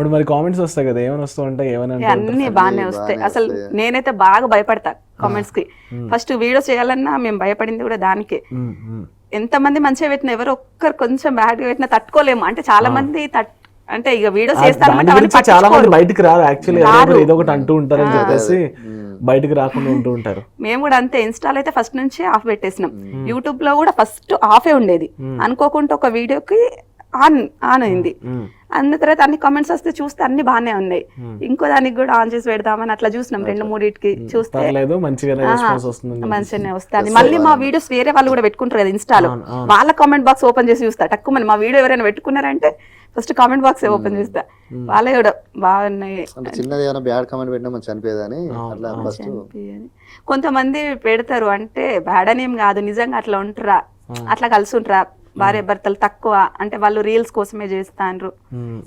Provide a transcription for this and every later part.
ఇప్పుడు మరి కామెంట్స్ వస్తాయి కదా, ఏమైనా వస్తూ ఉంటాయి, ఏమైనా అన్ని బాగానే వస్తాయి. అసలు నేనైతే బాగా భయపడతా కామెంట్స్ కి. ఫస్ట్ వీడియో చేయాలన్నా మేము భయపడింది కూడా దానికే. ఎంత మంది మంచిగా పెట్టినా ఎవరో ఒక్కరు కొంచెం బ్యాడ్ గా పెట్టినా తట్టుకోలేము. అంటే చాలా మంది అంటే ఇక వీడియోస్ చేస్తారంటే చాలా మంది బయటకు రారు యాక్చువల్లీ, ఏదో ఒకటి అంటూ ఉంటారని చెప్పేసి బయటకు రాకుండా ఉంటూ ఉంటారు. మేము కూడా అంతే. ఇన్స్టాల్ అయితే ఫస్ట్ నుంచి ఆఫ్ పెట్టేసినాం. యూట్యూబ్ లో కూడా ఫస్ట్ ఆఫే ఉండేది. అనుకోకుండా ఒక వీడియోకి ఆన్ అయింది. అన్న తర్వాత అన్ని కామెంట్స్ వస్తే చూస్తే అన్ని బాగానే ఉన్నాయి. ఇంకో దానికి కూడా ఆన్ చేసి పెడదామని అట్లా చూసినాం. 2-3 చూస్తే మంచిగానే వస్తుంది. మళ్ళీ మా వీడియోస్ వేరే వాళ్ళు కూడా పెట్టుకుంటారు కదా ఇన్స్టాలో, వాళ్ళ కామెంట్ బాక్స్ ఓపెన్ చేసి చూస్తా. తక్కువ మా వీడియో ఎవరైనా పెట్టుకున్నారంటే ఫస్ట్ కామెంట్ బాక్స్ ఓపెన్ చేస్తా. వాళ్ళే కూడా బాగున్నాయి. కొంతమంది పెడతారు, అంటే బ్యాడ్ అని ఏం కాదు, నిజంగా అట్లా ఉంటారా, అట్లా కలిసి ఉంటారా భార్య భర్తలు తక్కువ, అంటే వాళ్ళు రీల్స్ కోసమే చేస్తాండ్రు,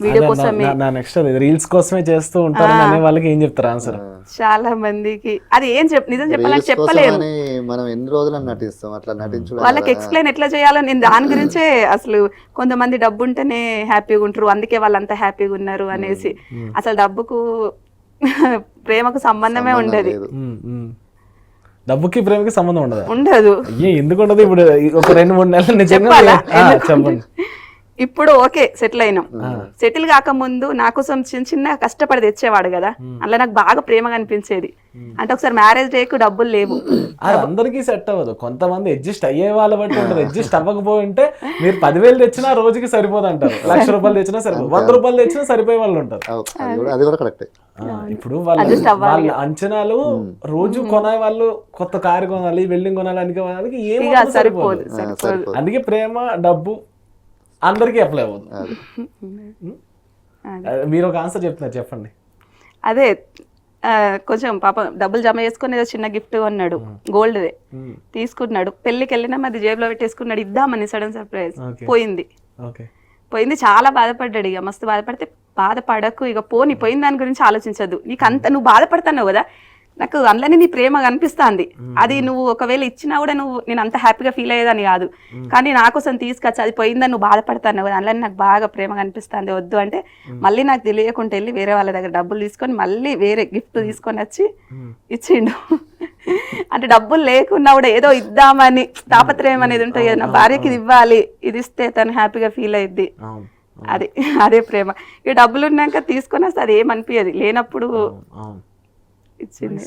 వీడియో కోసమే. నెక్స్ట్ రీల్స్ కోసమే చేస్తూ ఉంటారు అనే వాళ్ళకి ఏం చెప్తారు ఆన్సర్? చాలా మందికి అది ఏం నిజం చెప్పాలని చెప్పలేము. మనం ఎన్ని రోజులు నటిస్తాం, అట్లా నటించడం వాళ్ళకి ఎక్స్ప్లెయిన్ ఎట్లా చేయాలో నేను దాని గురించే. అసలు కొంతమంది డబ్బు ఉంటేనే హ్యాపీగా ఉంటారు, అందుకే వాళ్ళంతా హ్యాపీగా ఉన్నారు అనేసి. అసలు డబ్బుకు ప్రేమకు సంబంధమే ఉండదు. డబ్బుకి ప్రేమకి సంబంధం ఉండదు. ఎందుకు ఉండదు? ఇప్పుడు ఒక 2-3 నెలలు నిజంగా చెప్పండి. ఇప్పుడు ఓకే సెటిల్ అయినాం. సెటిల్ కాకముందు నా కోసం చిన్న కష్టపడి తెచ్చేవాడు కదా, అలా నాకు బాగా ప్రేమగా అనిపించేది. అంటే ఒకసారి మ్యారేజ్ డేకు డబ్బులు లేవు, అది అందరికీ సెట్ అవ్వదు. కొంతమంది అడ్జస్ట్ అయ్యే వాళ్ళ బట్టి ఉంటుంది. అడ్జస్ట్ అవ్వకపోయింటే మీరు 10,000 తెచ్చినా రోజుకి సరిపోదు అంటారు, 1,00,000 రూపాయలు తెచ్చినా సరిపోదు, 100 రూపాయలు తెచ్చినా సరిపోయే వాళ్ళు ఉంటారు. ఇప్పుడు వాళ్ళ అంచనాలు, రోజు కొనే వాళ్ళు కొత్త కారు కొనాలి, బిల్డింగ్ కొనాలి అనుకునే వాళ్ళకి ఏం సరిపోదు. అందుకే ప్రేమ డబ్బు అందరికీ అప్లై అవుతుంది. మీరు ఒక ఆన్సర్ చెప్తున్నారు, చెప్పండి. అదే కొంచెం పాప డబ్బులు జమ చేసుకుని ఏదో చిన్న గిఫ్ట్ కొన్నాడు, గోల్డ్దే తీసుకున్నాడు. పెళ్లికి వెళ్ళినా అది జేబులో పెట్టేసుకున్నాడు, ఇద్దామని. సడన్ సర్ప్రైజ్ పోయింది. చాలా బాధపడ్డాడు. ఇక మస్తు బాధపడితే, బాధపడకు, ఇక పోయిన దాని గురించి ఆలోచించద్దు. నీకు అంత నువ్వు బాధపడుతున్నావు కదా, నాకు అందులోనే నీ ప్రేమ కనిపిస్తుంది. అది నువ్వు ఒకవేళ ఇచ్చినా కూడా నేను అంత హ్యాపీగా ఫీల్ అయ్యేదని కాదు, కానీ నా కోసం తీసుకొచ్చి అది పోయిందని నువ్వు బాధపడతాను కదా, అందులోనే నాకు బాగా ప్రేమ కనిపిస్తుంది, వద్దు అంటే మళ్ళీ నాకు తెలియకుండా వెళ్ళి వేరే వాళ్ళ దగ్గర డబ్బులు తీసుకొని మళ్ళీ వేరే గిఫ్ట్ తీసుకొని వచ్చి ఇచ్చిండు. అంటే డబ్బులు లేకున్నా కూడా ఏదో ఇద్దామని తాపత్రయం అనేది ఉంటుంది కదా, నా భార్యకి ఇది ఇవ్వాలి, ఇది ఇస్తే తను హ్యాపీగా ఫీల్ అయ్యిద్ది, అదే ప్రేమ. ఇక డబ్బులు ఉన్నాక తీసుకొని వస్తే అది ఏమనిపించదు, లేనప్పుడు ఇచ్చింది.